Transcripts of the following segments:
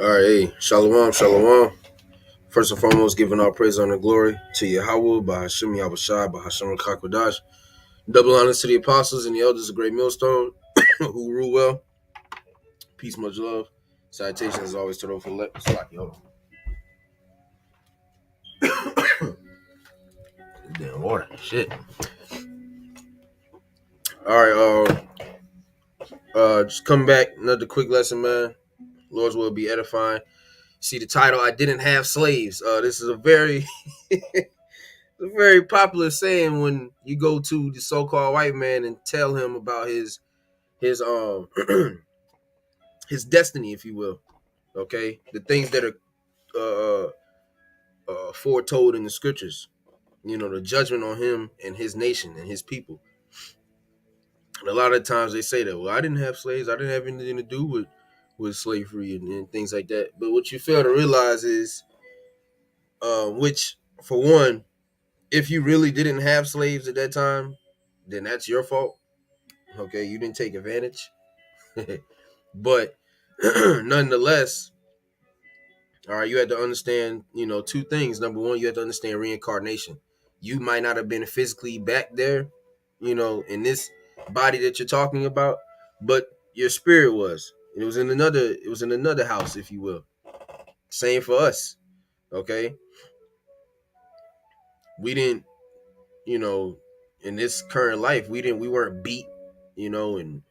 All right, hey, shalom, shalom. First and foremost, giving all praise, honor, and glory to Yahweh, by Hashem Yahushai, by Hashem Rakakwadash. Double honors to the apostles and the elders of Great Millstone who rule well. Peace, much love. Salutations as always to those for hold on. Damn water. Shit. All right, just come back. Another quick lesson, man. Lord's will be edifying. See the title, I didn't have slaves. This is a very a very popular saying when you go to the so-called white man and tell him about his his destiny, if you will. Okay, the things that are foretold in the scriptures. You know, the judgment on him and his nation and his people. And a lot of times they say that, well, I didn't have slaves. I didn't have anything to do with slavery and things like that. But what you fail to realize is, which for one, if you really didn't have slaves at that time, then that's your fault. Okay, you didn't take advantage. But nonetheless, all right, you had to understand, two things. Number one, you had to understand reincarnation. You might not have been physically back there, in this body that you're talking about, but your spirit was. It was in another house, if you will. Same for us. Okay. We didn't, you know, in this current life, we weren't beat, and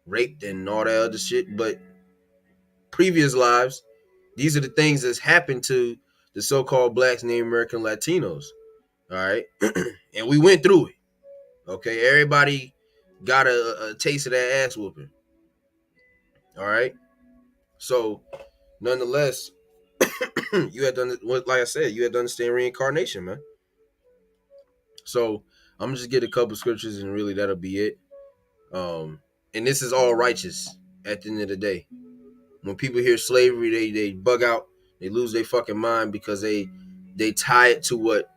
raped and all that other shit. But previous lives, these are the things that's happened to the so-called blacks, Native American, Latinos. All right. And we went through it. Okay. Everybody got a taste of that ass whooping. All right. So nonetheless, you had done like I said, you had to understand reincarnation, man. So I'm gonna just get a couple scriptures and really that'll be it. And this is all righteous at the end of the day. When people hear slavery, they bug out, they lose their fucking mind because they tie it to what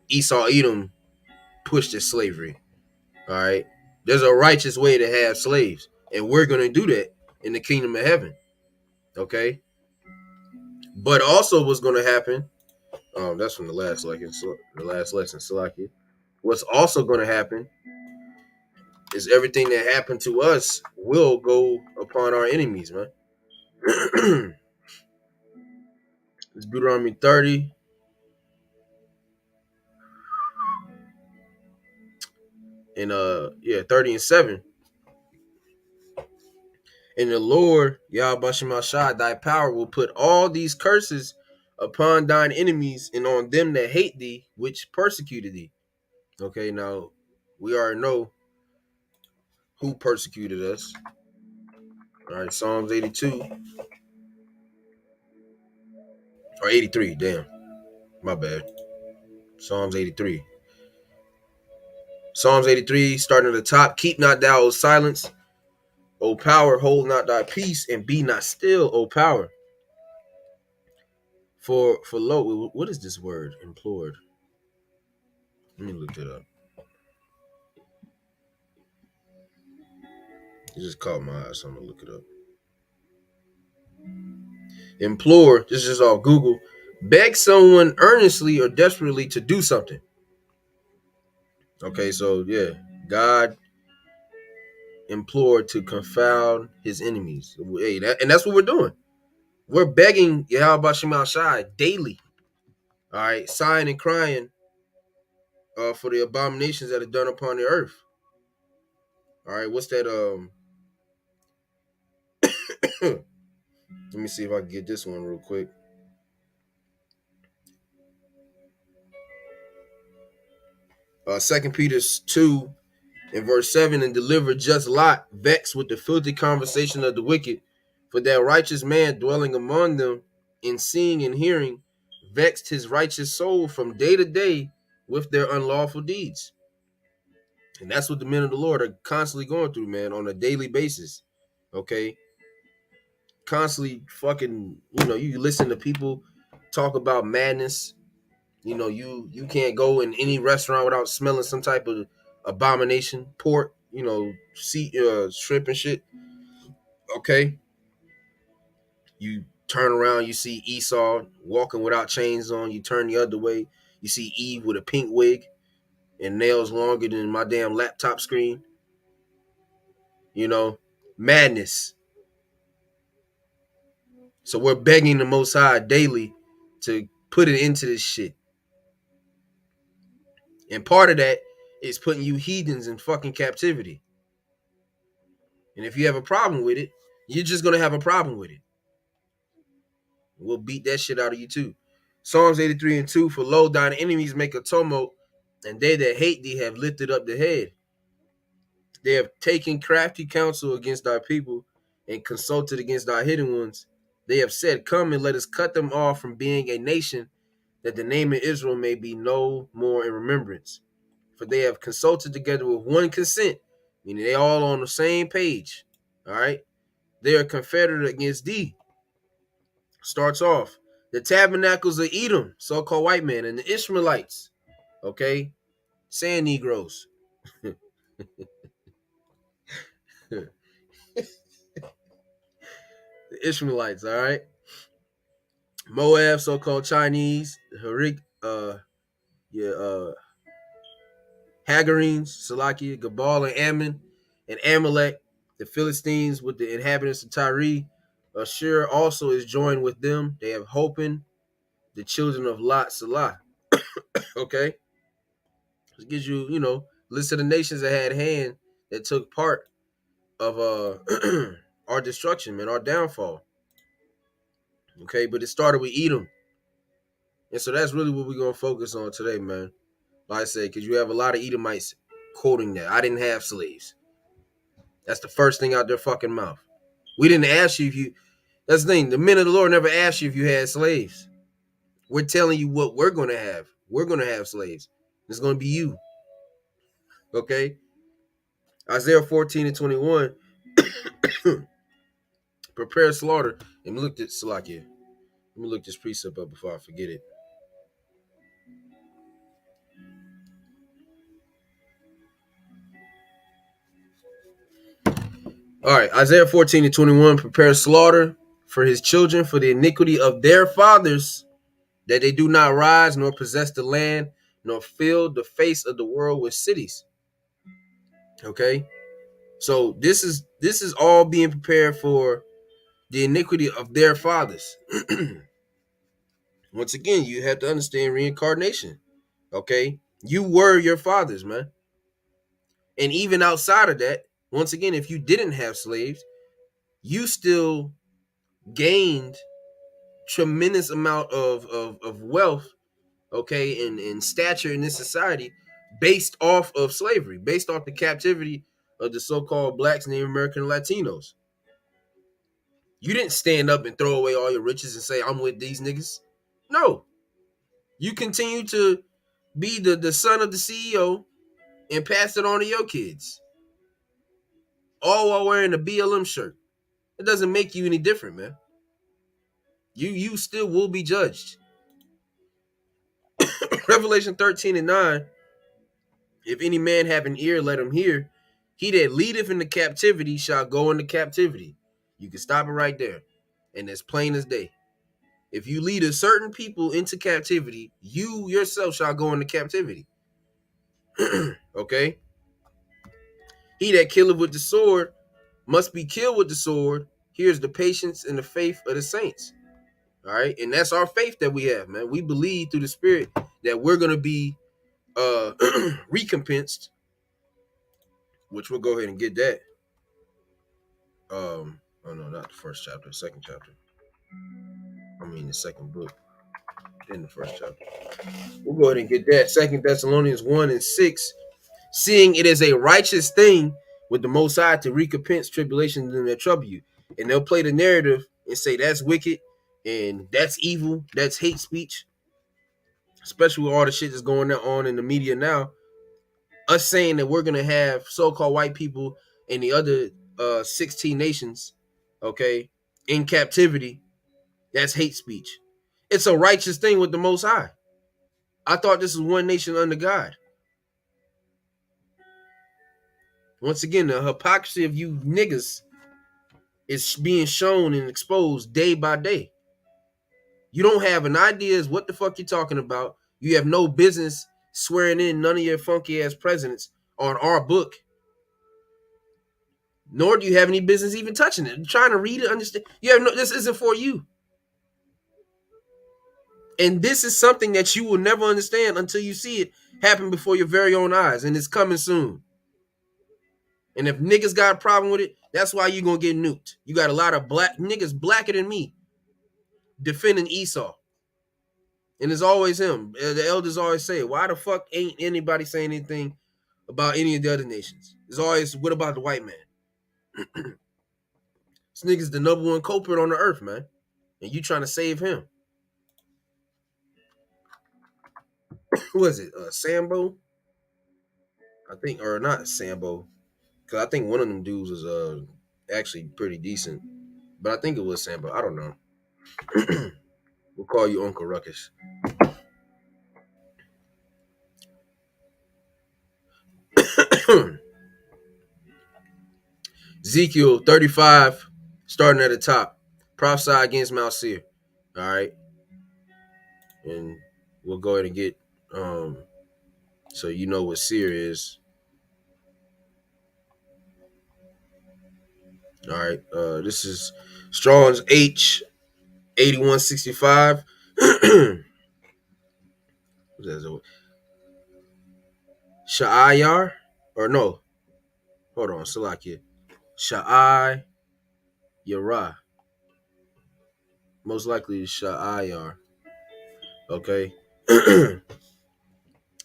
Esau Edom pushed as slavery. All right. There's a righteous way to have slaves, and we're gonna do that in the kingdom of heaven. Okay. But also what's gonna happen, that's from the last lesson, Salaki. What's also gonna happen is everything that happened to us will go upon our enemies, man. It's Deuteronomy 30. And 30 and 7. And the Lord, Yahweh Shemashah, thy power will put all these curses upon thine enemies and on them that hate thee, which persecuted thee. Okay, now we already know who persecuted us. All right, Psalms 82 or 83. Damn, my bad. Psalms 83. Psalms 83, starting at the top. Keep not thou O silence, O power, hold not thy peace, and be not still, O power. For lo, what is this word? Implored. Let me look it up. It just caught my eye, so I'm gonna look it up. Implore, this is all Google. Beg someone earnestly or desperately to do something. Okay, so yeah, God implored to confound his enemies. Hey, and that's what we're doing. We're begging Yahweh Shemal Shai daily. All right, sighing and crying for the abominations that are done upon the earth. All right, what's that? Let me see if I can get this one real quick. Second Peter 2 in verse 7, and deliver just Lot, vexed with the filthy conversation of the wicked, for that righteous man dwelling among them, in seeing and hearing, vexed his righteous soul from day to day with their unlawful deeds. And that's what the men of the Lord are constantly going through, man, on a daily basis. Okay. Constantly fucking, you listen to people talk about madness. You can't go in any restaurant without smelling some type of abomination, pork, shrimp and shit. Okay. You Turn around, you see Esau walking without chains on. You turn the other way, you see Eve with a pink wig and nails longer than my damn laptop screen. You know, madness. So we're begging the Most High daily to put it into this shit. And part of that is putting you heathens in fucking captivity. And if you have a problem with it, you're just gonna have a problem with it. We'll beat that shit out of you too. Psalms 83 and 2, for lo, thine enemies make a tumult, and they that hate thee have lifted up the head. They have taken crafty counsel against thy people and consulted against thy hidden ones. They have said, come and let us cut them off from being a nation, that the name of Israel may be no more in remembrance. For they have consulted together with one consent, meaning they all on the same page. All right. They are confederate against thee. Starts off the tabernacles of Edom, so-called white men, and the Ishmaelites. Okay. Sand Negroes. The Ishmaelites, all right. Moab, so-called Chinese, Harik, Hagarenes, Salakia, Gabal, and Ammon, and Amalek, the Philistines with the inhabitants of Tyre. Ashur also is joined with them. They have Hopin, the children of Lot, Salah. Okay, this gives you, list of the nations that had hand that took part of our destruction, man, our downfall. Okay, but it started with Edom, and so that's really what we're gonna focus on today, man. Like I said, because you have a lot of Edomites quoting that I didn't have slaves. That's the first thing out their fucking mouth. We didn't ask you if you. That's the thing. The men of the Lord never asked you if you had slaves. We're telling you what we're gonna have. We're gonna have slaves. It's gonna be you. Okay. Isaiah 14 and 21. Prepare slaughter. And look at Salakia. Let me look this precept up before I forget it. All right, Isaiah 14 and 21. Prepare slaughter for his children, for the iniquity of their fathers, that they do not rise nor possess the land, nor fill the face of the world with cities. Okay, so this is all being prepared for the iniquity of their fathers. Once again, you have to understand reincarnation. Okay, you were your fathers, man. And even outside of that, once again, if you didn't have slaves, you still gained tremendous amount of wealth, okay, and stature in this society based off of slavery, based off the captivity of the so-called blacks, Native American, Latinos. You didn't stand up and throw away all your riches and say, I'm with these niggas. No. You continue to be the son of the CEO and pass it on to your kids. All while wearing a BLM shirt. It doesn't make you any different, man. You still will be judged. Revelation 13 and 9. If any man have an ear, let him hear. He that leadeth into captivity shall go into captivity. You can stop it right there. And as plain as day. If you lead a certain people into captivity, you yourself shall go into captivity. Okay? He that killeth with the sword must be killed with the sword. Here's the patience and the faith of the saints. All right? And that's our faith that we have, man. We believe through the Spirit that we're going to be recompensed, which we'll go ahead and get that. Oh no, not the first chapter, second chapter. I mean the second book in the first chapter. We'll go ahead and get that. 2 Thessalonians 1 and 6. Seeing it is a righteous thing with the Most High to recompense tribulations and that trouble you. And they'll play the narrative and say that's wicked and that's evil, that's hate speech, especially with all the shit that's going on in the media now. Us saying that we're gonna have so-called white people in the other 16 nations, okay, in captivity, that's hate speech. It's a righteous thing with the Most High. I thought this was one nation under God. Once again, the hypocrisy of you niggas is being shown and exposed day by day. You don't have an idea as what the fuck you're talking about. You have no business swearing in none of your funky ass presidents on our book, nor do you have any business even touching it. You're trying to read it, understand. You have no. This isn't for you, and this is something that you will never understand until you see it happen before your very own eyes, and it's coming soon. And if niggas got a problem with it, that's why you gonna get nuked. You got a lot of black niggas blacker than me defending Esau. And it's always him. The elders always say, why the fuck ain't anybody saying anything about any of the other nations? It's always, what about the white man? This nigga's the number one culprit on the earth, man. And you trying to save him. Who is it? Sambo? I think, or not Sambo. Because I think one of them dudes was actually pretty decent. But I think it was Sambo. I don't know. We'll call you Uncle Ruckus. Ezekiel 35, starting at the top. Prophesy against Mount Seir. All right. And we'll go ahead and get so you know what Seir is. All right. This is Strong's H 8165. Sha'ayar? Or no. Hold on, Salakia. Sha'ay Yara. Most likely Sha'ayar. Okay.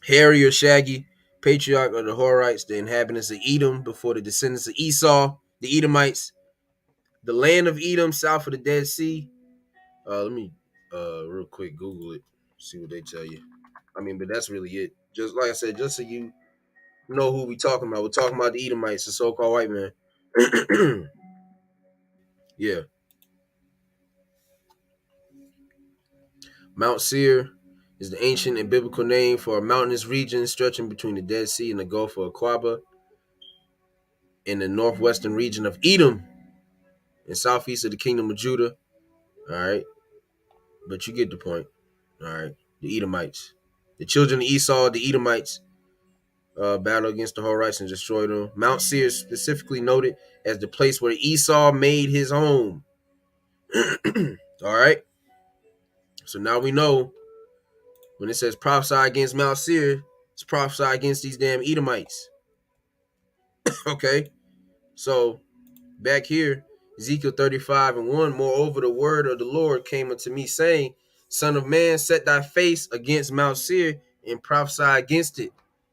Hairy or Shaggy, patriarch of the Horites, the inhabitants of Edom before the descendants of Esau, the Edomites, the land of Edom south of the Dead Sea. Let me real quick Google it, see what they tell you. I mean, but that's really it. Just like I said, just so you know who we talking about. We're talking about the Edomites, the so-called white man. Yeah. Mount Seir is the ancient and biblical name for a mountainous region stretching between the Dead Sea and the Gulf of Aqaba in the northwestern region of Edom and southeast of the kingdom of Judah. All right. But you get the point. All right. The Edomites. The children of Esau, the Edomites, battled against the Horites and destroyed them. Mount Seir is specifically noted as the place where Esau made his home. All right. So now we know when it says prophesy against Mount Seir, it's prophesy against these damn Edomites. Okay. So back here, Ezekiel 35 and 1, moreover, the word of the Lord came unto me, saying, Son of man, set thy face against Mount Seir and prophesy against it,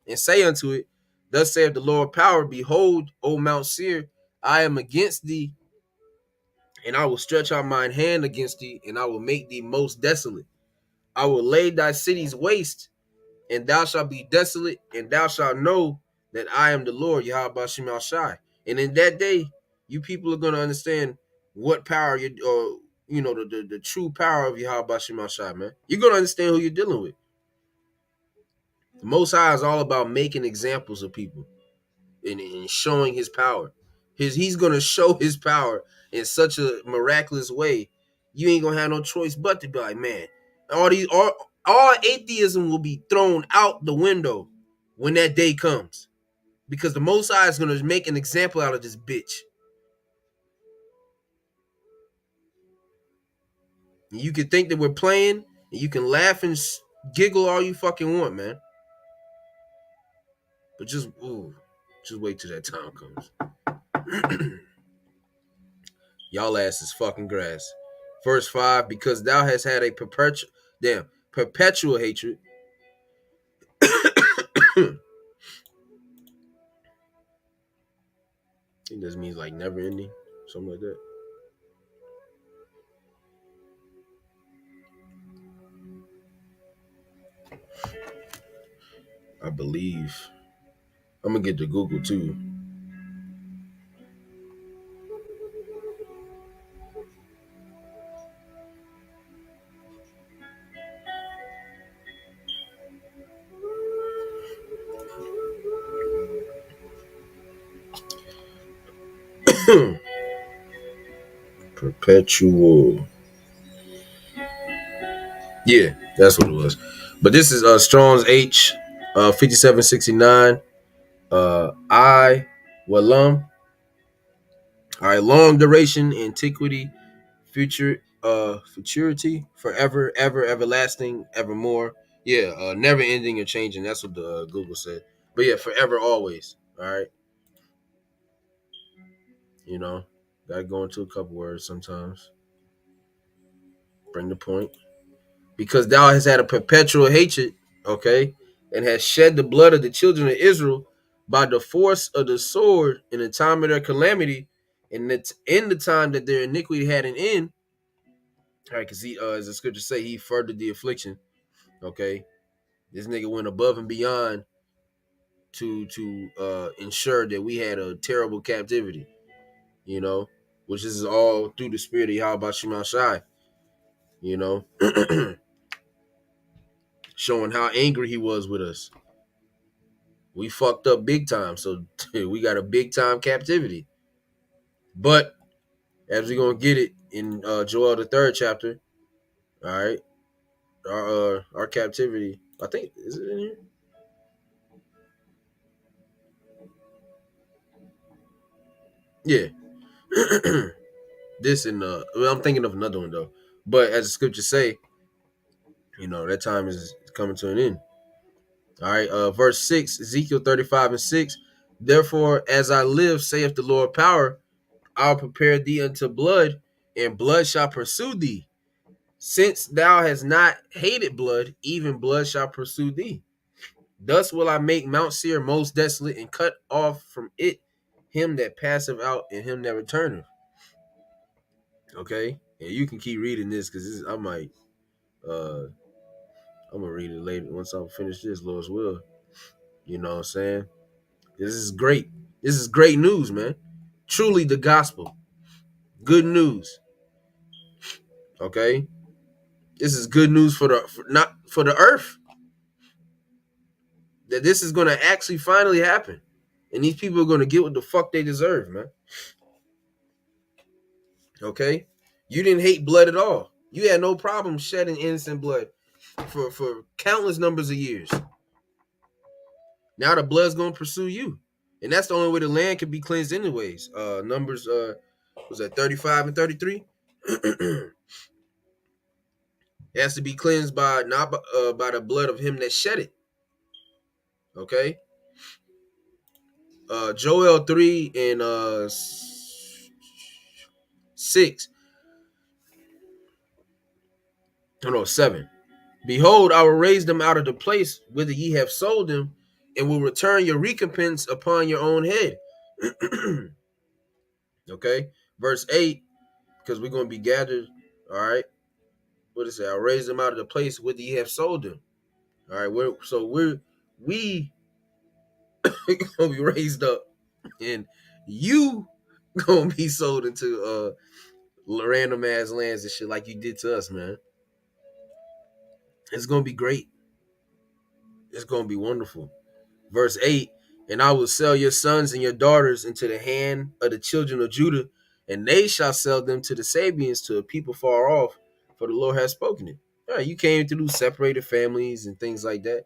and say unto it, Thus saith the Lord power, behold, O Mount Seir, I am against thee, and I will stretch out mine hand against thee, and I will make thee most desolate. I will lay thy cities waste, and thou shalt be desolate, and thou shalt know that I am the Lord, Yahweh Shem Shai. And in that day, you people are going to understand what power you, or the true power of Yahweh Shem Shai, man. You're going to understand who you're dealing with. The Most High is all about making examples of people and showing His power. He's going to show His power in such a miraculous way. You ain't going to have no choice but to be like, man, all atheism will be thrown out the window when that day comes, because the Most High is going to make an example out of this bitch. And you can think that we're playing, and you can laugh and giggle all you fucking want, man. But just wait till that time comes. Y'all ass is fucking grass. Verse 5, because thou hast had a perpetual hatred. I think this means like never ending, something like that. I believe. I'm gonna get to Google too. Perpetual. Yeah, that's what it was. But this is Strong's H 5769. I Walam. All right, long duration, antiquity, futurity, forever, ever, everlasting, evermore. Yeah, never ending or changing. That's what the Google said. But yeah, forever, always. All right, you know, gotta go into a couple words sometimes. Bring the point. Because thou hast had a perpetual hatred, okay, and has shed the blood of the children of Israel by the force of the sword in the time of their calamity, and it's in the time that their iniquity had an end. All right, because he, as the scriptures say, he furthered the affliction. Okay, this nigga went above and beyond to ensure that we had a terrible captivity. You know, which is all through the spirit of Yahweh Shema Shai. You know, showing how angry he was with us. We fucked up big time, so we got a big time captivity. But as we gonna get it in Joel the third chapter, all right, our captivity. I think is it in here? Yeah. This and well, I'm thinking of another one though. But as the scriptures say, that time is coming to an end. All right, verse 6, Ezekiel 35 and 6. Therefore, as I live, saith the Lord power, I'll prepare thee unto blood, and blood shall pursue thee. Since thou hast not hated blood, even blood shall pursue thee. Thus will I make Mount Seir most desolate, and cut off from it him that passeth out and him that returneth. Okay, and you can keep reading this because I might uh I'm gonna read it later once I finish this, Lord's will. You know what I'm saying? This is great. This is great news, man. Truly the gospel. Good news. Okay? This is good news not for the earth. That this is gonna actually finally happen. And these people are gonna get what the fuck they deserve, man. Okay? You didn't hate blood at all. You had no problem shedding innocent blood for countless numbers of years. Now the blood's gonna pursue you. And that's the only way the land can be cleansed anyways. Numbers was that 35 and 33? It has to be cleansed by not by the blood of him that shed it. Okay? Joel 3 and 6. Oh no, 7. Behold, I will raise them out of the place whither ye have sold them, and will return your recompense upon your own head. Okay? Verse 8, because we're going to be gathered. All right? What is it? I'll raise them out of the place whither ye have sold them. All right, we gonna be raised up, and you gonna be sold into random ass lands and shit like you did to us, man. It's gonna be great. It's gonna be wonderful. Verse 8, and I will sell your sons and your daughters into the hand of the children of Judah, and they shall sell them to the Sabians, to a people far off, for the Lord has spoken it. All right, you came to lose separated families and things like that.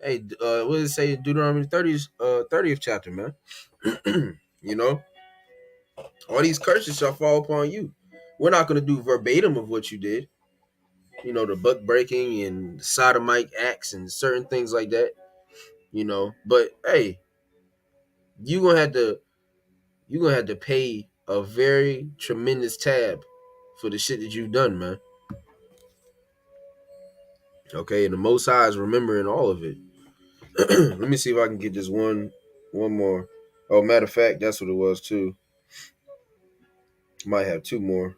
Hey, what does it say in Deuteronomy 30th chapter, man? You know, all these curses shall fall upon you. We're not going to do verbatim of what you did. The buck breaking and sodomite acts and certain things like that. But hey, you gonna have to you gonna have to pay a very tremendous tab for the shit that you've done, man. Okay, and the Most High is remembering all of it. Let me see if I can get this one more. Oh, matter of fact, that's what it was too. Might have two more.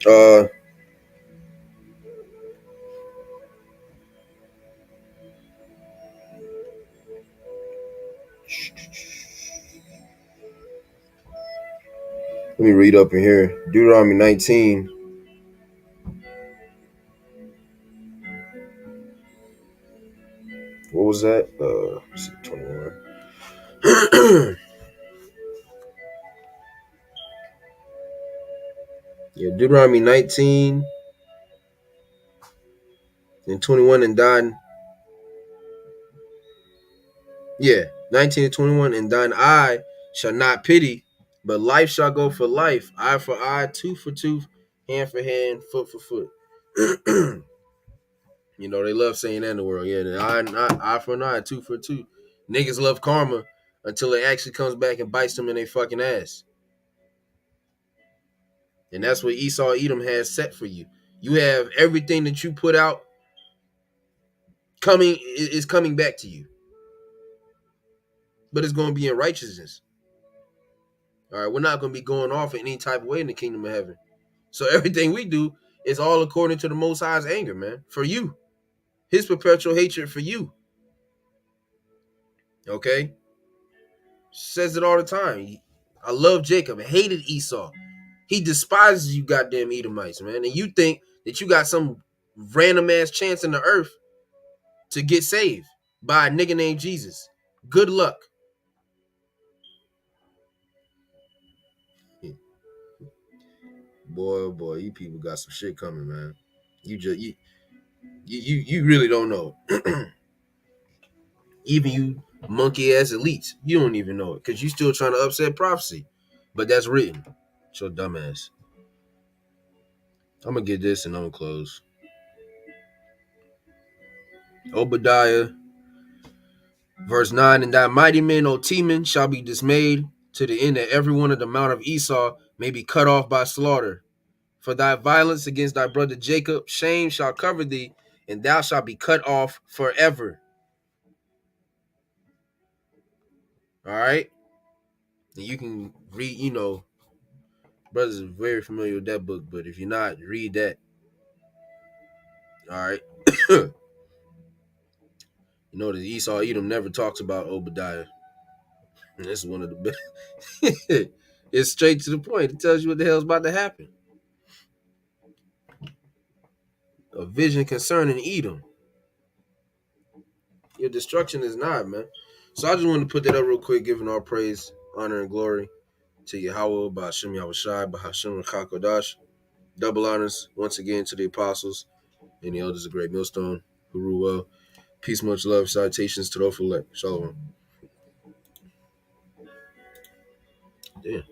uh Let me read up in here. Deuteronomy 19. What was that? 21. Yeah, Deuteronomy 19 and 21 and thine. Yeah, 19 and 21 and thine eye shall not pity, but life shall go for life, eye for eye, tooth for tooth, hand for hand, foot for foot. You know, they love saying that in the world. Yeah, the eye for an eye, tooth for a tooth. Niggas love karma until it actually comes back and bites them in their fucking ass. And that's what Esau Edom has set for you. You have everything that you put out coming is coming back to you. But it's going to be in righteousness. All right, we're not going to be going off in any type of way in the kingdom of heaven. So everything we do is all according to the Most High's anger, man, for you. His perpetual hatred for you. Okay? Says it all the time. I love Jacob. I hated Esau. He despises you goddamn Edomites, man. And you think that you got some random ass chance in the earth to get saved by a nigga named Jesus. Good luck. Boy, oh boy, you people got some shit coming, man. You really don't know. Even you monkey ass elites, you don't even know it because you still trying to upset prophecy. But that's written. So dumbass. I'm gonna get this and I'm gonna close. Obadiah, verse 9, and thy mighty men, O Teman, shall be dismayed to the end that every one of the mount of Esau may be cut off by slaughter. For thy violence against thy brother Jacob, shame shall cover thee, and thou shalt be cut off forever. All right? And you can read, brothers are very familiar with that book, but if you're not, read that. All right? You know that Esau Edom never talks about Obadiah. And this is one of the best. It's straight to the point. It tells you what the hell's about to happen. A vision concerning Edom. Your destruction is not, man. So I just wanted to put that up real quick, giving all praise, honor, and glory to Yahweh, Ba'ashem Yahushai, Ba'ashem Rakakodash. Double honors once again to the apostles and the elders of Great Millstone who rule well. Peace, much love, salutations to the elect. Shalom. Damn.